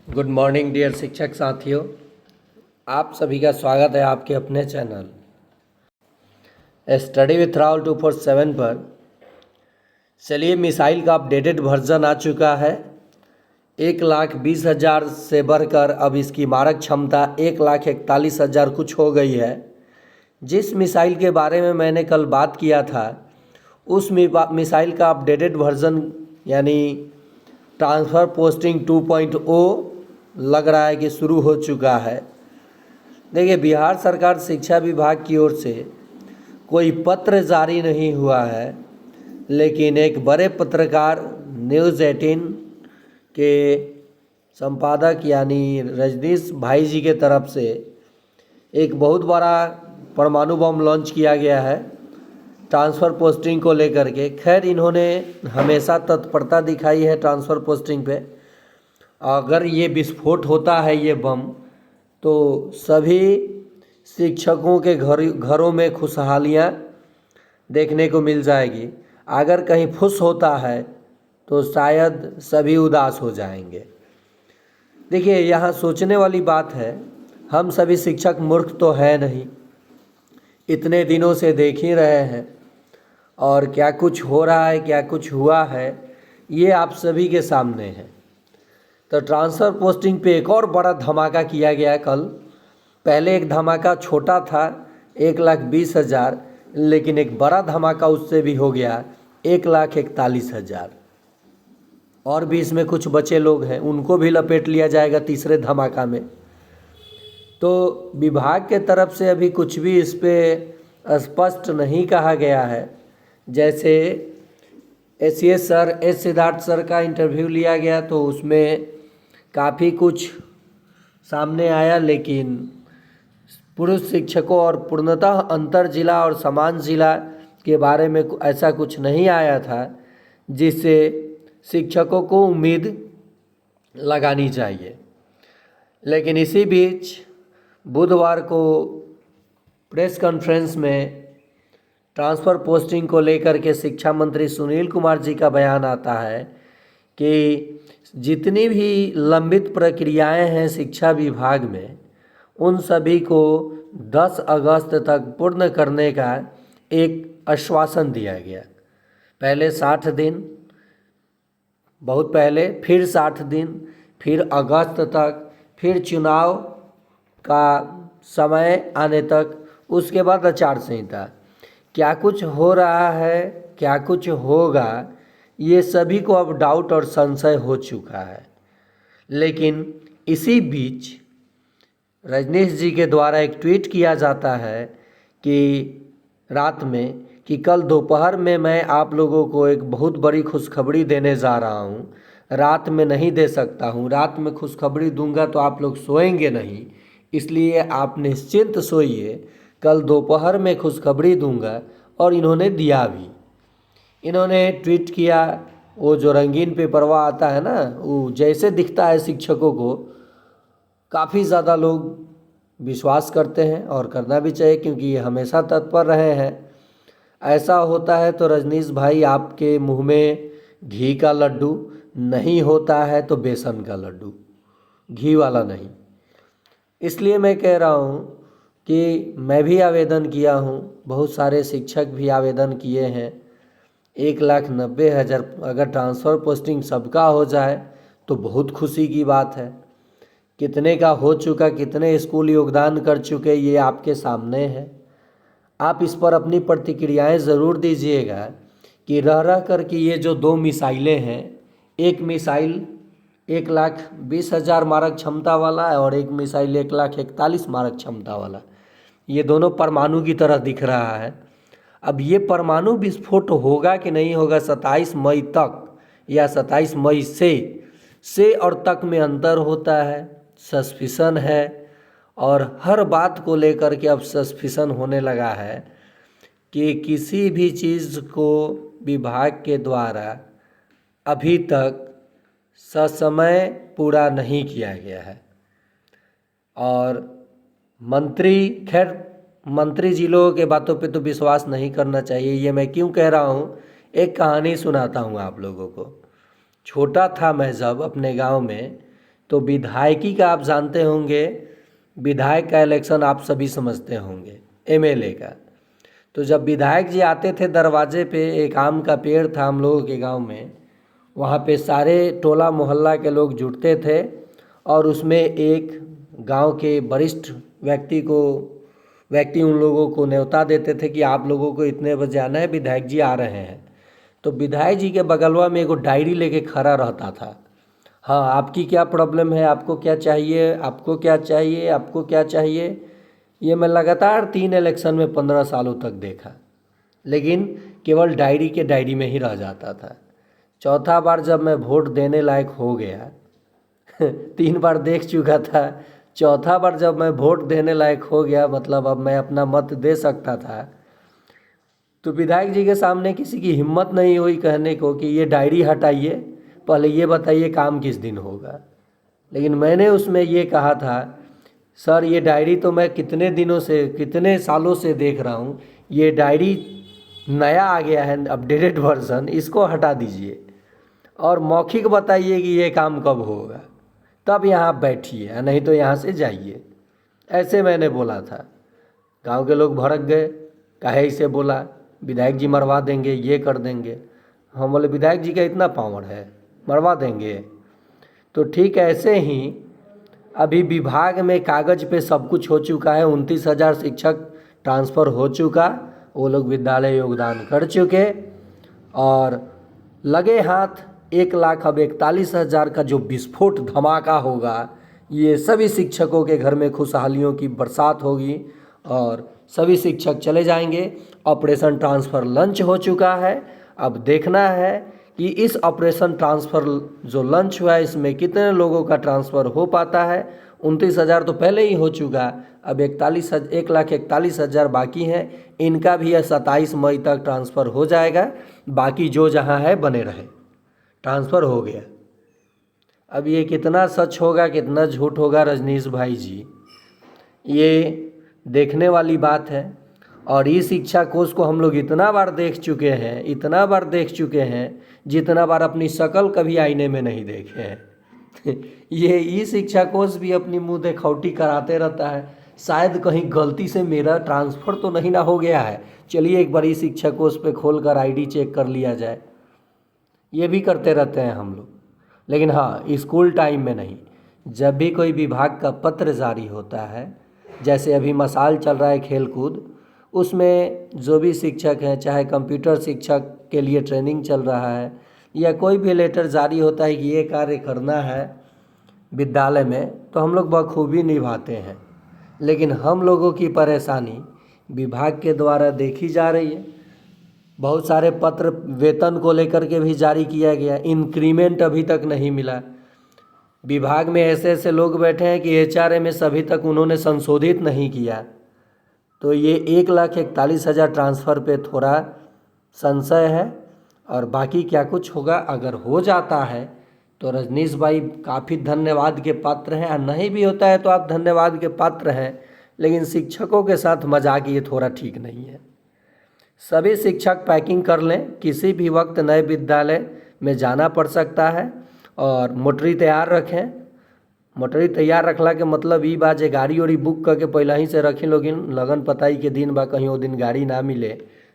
Good morning dear शिक्षक साथियों, आप सभी का स्वागत है आपके अपने चैनल स्टडी विथ राहुल 247 पर। चलिए, मिसाइल का अपडेटेड वर्जन आ चुका है। 1,20,000 से बढ़कर अब इसकी मारक क्षमता 1,41,000 कुछ हो गई है। जिस मिसाइल के बारे में मैंने कल बात किया था, उस मिसाइल का अपडेटेड वर्जन यानी ट्रांसफ़र पोस्टिंग 2.0 लग रहा है कि शुरू हो चुका है। देखिए, बिहार सरकार शिक्षा विभाग की ओर से कोई पत्र जारी नहीं हुआ है, लेकिन एक बड़े पत्रकार न्यूज़ 18 के संपादक यानी रजनीश भाई जी के तरफ से एक बहुत बड़ा परमाणु बम लॉन्च किया गया है ट्रांसफ़र पोस्टिंग को लेकर के। खैर, इन्होंने हमेशा तत्परता दिखाई है ट्रांसफ़र पोस्टिंग पे। अगर ये विस्फोट होता है ये बम, तो सभी शिक्षकों के घरों में खुशहालियाँ देखने को मिल जाएगी। अगर कहीं फुस होता है तो शायद सभी उदास हो जाएंगे। देखिए, यहाँ सोचने वाली बात है, हम सभी शिक्षक मूर्ख तो है नहीं, इतने दिनों से देख ही रहे हैं और क्या कुछ हो रहा है, क्या कुछ हुआ है, ये आप सभी के सामने है। तो ट्रांसफ़र पोस्टिंग पे एक और बड़ा धमाका किया गया कल। पहले एक धमाका छोटा था 1,20,000, लेकिन एक बड़ा धमाका उससे भी हो गया 1,41,000। और भी इसमें कुछ बचे लोग हैं, उनको भी लपेट लिया जाएगा तीसरे धमाका में। तो विभाग के तरफ से अभी कुछ भी इस पर स्पष्ट नहीं कहा गया है। जैसे S sir S Siddharth sir का इंटरव्यू लिया गया तो उसमें काफ़ी कुछ सामने आया, लेकिन पुरुष शिक्षकों और पूर्णतः अंतर जिला और समान जिला के बारे में ऐसा कुछ नहीं आया था जिससे शिक्षकों को उम्मीद लगानी चाहिए। लेकिन इसी बीच बुधवार को प्रेस कॉन्फ्रेंस में ट्रांसफ़र पोस्टिंग को लेकर के शिक्षा मंत्री सुनील कुमार जी का बयान आता है कि जितनी भी लंबित प्रक्रियाएं हैं शिक्षा विभाग में, उन सभी को 10 अगस्त तक पूर्ण करने का एक आश्वासन दिया गया। पहले 60 दिन, बहुत पहले, फिर 60 दिन, फिर अगस्त तक, फिर चुनाव का समय आने तक, उसके बाद आचार संहिता। क्या कुछ हो रहा है, क्या कुछ होगा, ये सभी को अब डाउट और संशय हो चुका है। लेकिन इसी बीच रजनीश जी के द्वारा एक ट्वीट किया जाता है कि रात में कि कल दोपहर में मैं आप लोगों को एक बहुत बड़ी खुशखबरी देने जा रहा हूँ। रात में नहीं दे सकता हूँ, रात में खुशखबरी दूंगा तो आप लोग सोएंगे नहीं, इसलिए आप निश्चिंत सोइए, कल दोपहर में खुशखबरी दूंगा। और इन्होंने दिया भी। इन्होंने ट्वीट किया, वो जो रंगीन पेपरवा आता है ना, वो जैसे दिखता है शिक्षकों को, काफ़ी ज़्यादा लोग विश्वास करते हैं और करना भी चाहिए, क्योंकि ये हमेशा तत्पर रहे हैं। ऐसा होता है तो रजनीश भाई, आपके मुंह में घी का लड्डू नहीं होता है तो बेसन का लड्डू, घी वाला नहीं। इसलिए मैं कह रहा हूँ कि मैं भी आवेदन किया हूँ, बहुत सारे शिक्षक भी आवेदन किए हैं। 1,90,000 अगर ट्रांसफ़र पोस्टिंग सबका हो जाए तो बहुत खुशी की बात है। कितने का हो चुका, कितने स्कूल योगदान कर चुके, ये आपके सामने है। आप इस पर अपनी प्रतिक्रियाएं ज़रूर दीजिएगा कि रह रह कर कि ये जो 2 मिसाइलें हैं, एक मिसाइल 1,20,000 मारक क्षमता वाला है और एक मिसाइल 1,41,000 मारक क्षमता वाला, ये दोनों परमाणु की तरह दिख रहा है। अब ये परमाणु विस्फोट होगा कि नहीं होगा 27 मई तक या 27 मई से और तक में अंतर होता है, सस्पिशन है। और हर बात को लेकर के अब सस्पिशन होने लगा है कि किसी भी चीज़ को विभाग के द्वारा अभी तक ससमय पूरा नहीं किया गया है। और मंत्री, खैर मंत्री जी लोगों के बातों पे तो विश्वास नहीं करना चाहिए। ये मैं क्यों कह रहा हूँ, एक कहानी सुनाता हूँ आप लोगों को। छोटा था मैं जब अपने गांव में, तो विधायकी का आप जानते होंगे, विधायक का इलेक्शन आप सभी समझते होंगे, एमएलए का। तो जब विधायक जी आते थे दरवाजे पे, एक आम का पेड़ था हम लोगों के गांव में, वहाँ पे सारे टोला मोहल्ला के लोग जुटते थे और उसमें एक गांव के वरिष्ठ व्यक्ति उन लोगों को न्योता देते थे कि आप लोगों को इतने बजे आना है, विधायक जी आ रहे हैं। तो विधायक जी के बगलवा में एक डायरी लेके खड़ा रहता था। हाँ, आपकी क्या प्रॉब्लम है, आपको क्या चाहिए, आपको क्या चाहिए, आपको क्या चाहिए। ये मैं लगातार 3 इलेक्शन में 15 सालों तक देखा, लेकिन केवल डायरी में ही रह जाता था। चौथा बार जब मैं वोट देने लायक हो गया 3 बार देख चुका था, चौथा बार जब मैं वोट देने लायक हो गया, मतलब अब मैं अपना मत दे सकता था, तो विधायक जी के सामने किसी की हिम्मत नहीं हुई कहने को कि ये डायरी हटाइए, पहले ये बताइए काम किस दिन होगा। लेकिन मैंने उसमें ये कहा था, सर ये डायरी तो मैं कितने सालों से देख रहा हूँ, ये डायरी नया आ गया है, अपडेटेड वर्जन, इसको हटा दीजिए और मौखिक बताइए कि ये काम कब होगा, तब यहाँ बैठिए, नहीं तो यहाँ से जाइए। ऐसे मैंने बोला था। गांव के लोग भड़क गए, काहे इसे बोला, विधायक जी मरवा देंगे, ये कर देंगे। हम बोले विधायक जी का इतना पावर है, मरवा देंगे। तो ठीक ऐसे ही अभी विभाग में कागज़ पे सब कुछ हो चुका है, 29,000 शिक्षक ट्रांसफ़र हो चुका, वो लोग विद्यालय योगदान कर चुके और लगे हाथ 1,41,000 का जो विस्फोट धमाका होगा, ये सभी शिक्षकों के घर में खुशहालियों की बरसात होगी और सभी शिक्षक चले जाएंगे। ऑपरेशन ट्रांसफ़र लॉन्च हो चुका है। अब देखना है कि इस ऑपरेशन ट्रांसफ़र जो लॉन्च हुआ है इसमें कितने लोगों का ट्रांसफ़र हो पाता है। 29,000 तो पहले ही हो चुका, अब 1,41,000 बाकी हैं, इनका भी 27 मई तक ट्रांसफ़र हो जाएगा। बाकी जो जहां है बने रहे, ट्रांसफ़र हो गया। अब ये कितना सच होगा कितना झूठ होगा रजनीश भाई जी, ये देखने वाली बात है। और इस शिक्षा कोष को हम लोग इतना बार देख चुके हैं जितना बार अपनी शक्ल कभी आईने में नहीं देखे हैं ये ई शिक्षा कोष भी अपनी मुंह देखौटी कराते रहता है, शायद कहीं गलती से मेरा ट्रांसफ़र तो नहीं ना हो गया है, चलिए एक बार ई शिक्षा कोष पे खोल कर ID चेक कर लिया जाए। ये भी करते रहते हैं हम लोग, लेकिन हाँ स्कूल टाइम में नहीं। जब भी कोई विभाग का पत्र जारी होता है, जैसे अभी मसाल चल रहा है खेलकूद, उसमें जो भी शिक्षक हैं, चाहे कंप्यूटर शिक्षक के लिए ट्रेनिंग चल रहा है या कोई भी लेटर जारी होता है कि ये कार्य करना है विद्यालय में, तो हम लोग बखूबी निभाते हैं। लेकिन हम लोगों की परेशानी विभाग के द्वारा देखी जा रही है। बहुत सारे पत्र वेतन को लेकर के भी जारी किया गया, इंक्रीमेंट अभी तक नहीं मिला। विभाग में ऐसे ऐसे लोग बैठे हैं कि HRMS अभी तक उन्होंने संशोधित नहीं किया। तो ये 1,41,000 ट्रांसफ़र पे थोड़ा संशय है और बाकी क्या कुछ होगा। अगर हो जाता है तो रजनीश भाई काफ़ी धन्यवाद के पात्र हैं, और नहीं भी होता है तो आप धन्यवाद के पात्र हैं, लेकिन शिक्षकों के साथ मजाक ये थोड़ा ठीक नहीं है। सभी शिक्षक पैकिंग कर लें, किसी भी वक्त नए विद्यालय में जाना पड़ सकता है और मोटरी तैयार रखें। मोटरी तैयार रखला के मतलब ई बा जे गाड़ी उड़ी बुक करके पहले ही से रखी लोगिन, लगन पताई के दिन बा कहीं वो दिन गाड़ी ना मिले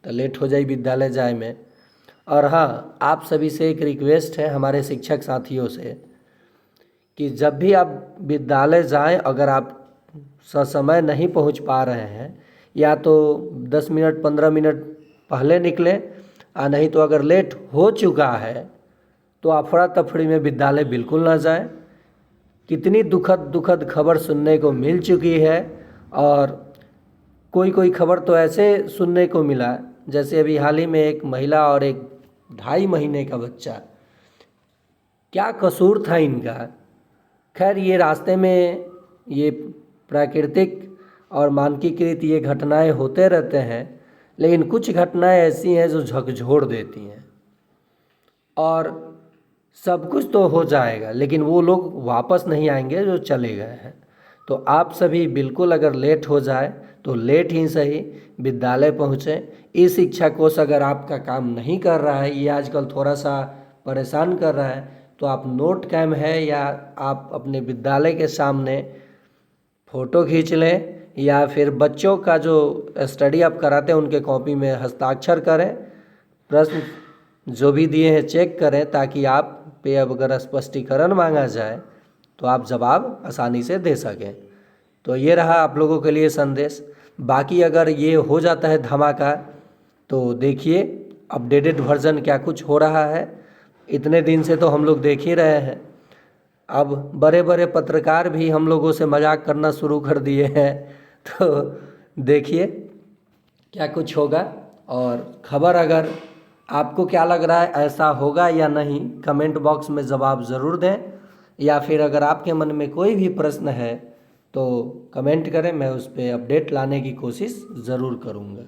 तो लेट हो जाए विद्यालय जाए में। और हाँ, आप सभी से एक रिक्वेस्ट है हमारे शिक्षक साथियों से कि जब भी आप विद्यालय जाएं, अगर आप समय नहीं पहुंच पा रहे हैं या तो 10 मिनट 15 मिनट पहले निकलें, और नहीं तो अगर लेट हो चुका है तो अफरा तफरी में विद्यालय बिल्कुल ना जाएं। कितनी दुखद खबर सुनने को मिल चुकी है, और कोई खबर तो ऐसे सुनने को मिला, जैसे अभी हाल ही में एक महिला और एक 2.5 महीने का बच्चा, क्या कसूर था इनका। खैर ये रास्ते में ये प्राकृतिक और मानकीकृत ये घटनाएं होते रहते हैं, लेकिन कुछ घटनाएं ऐसी हैं जो झकझोर देती हैं। और सब कुछ तो हो जाएगा, लेकिन वो लोग वापस नहीं आएंगे जो चले गए हैं। तो आप सभी बिल्कुल अगर लेट हो जाए तो लेट ही सही विद्यालय पहुँचें। इस शिक्षा कोष अगर आपका काम नहीं कर रहा है, ये आजकल थोड़ा सा परेशान कर रहा है, तो आप नोट कैम है या आप अपने विद्यालय के सामने फ़ोटो खींच लें, या फिर बच्चों का जो स्टडी आप कराते हैं उनके कॉपी में हस्ताक्षर करें, प्रश्न जो भी दिए हैं चेक करें, ताकि आप पे अगर स्पष्टीकरण मांगा जाए तो आप जवाब आसानी से दे सकें। तो ये रहा आप लोगों के लिए संदेश। बाकी अगर ये हो जाता है धमाका तो देखिए अपडेटेड वर्जन क्या कुछ हो रहा है। इतने दिन से तो हम लोग देख ही रहे हैं, अब बड़े बड़े पत्रकार भी हम लोगों से मजाक करना शुरू कर दिए हैं। तो देखिए क्या कुछ होगा। और खबर अगर आपको क्या लग रहा है ऐसा होगा या नहीं, कमेंट बॉक्स में जवाब ज़रूर दें, या फिर अगर आपके मन में कोई भी प्रश्न है तो कमेंट करें, मैं उस पर अपडेट लाने की कोशिश ज़रूर करूँगा।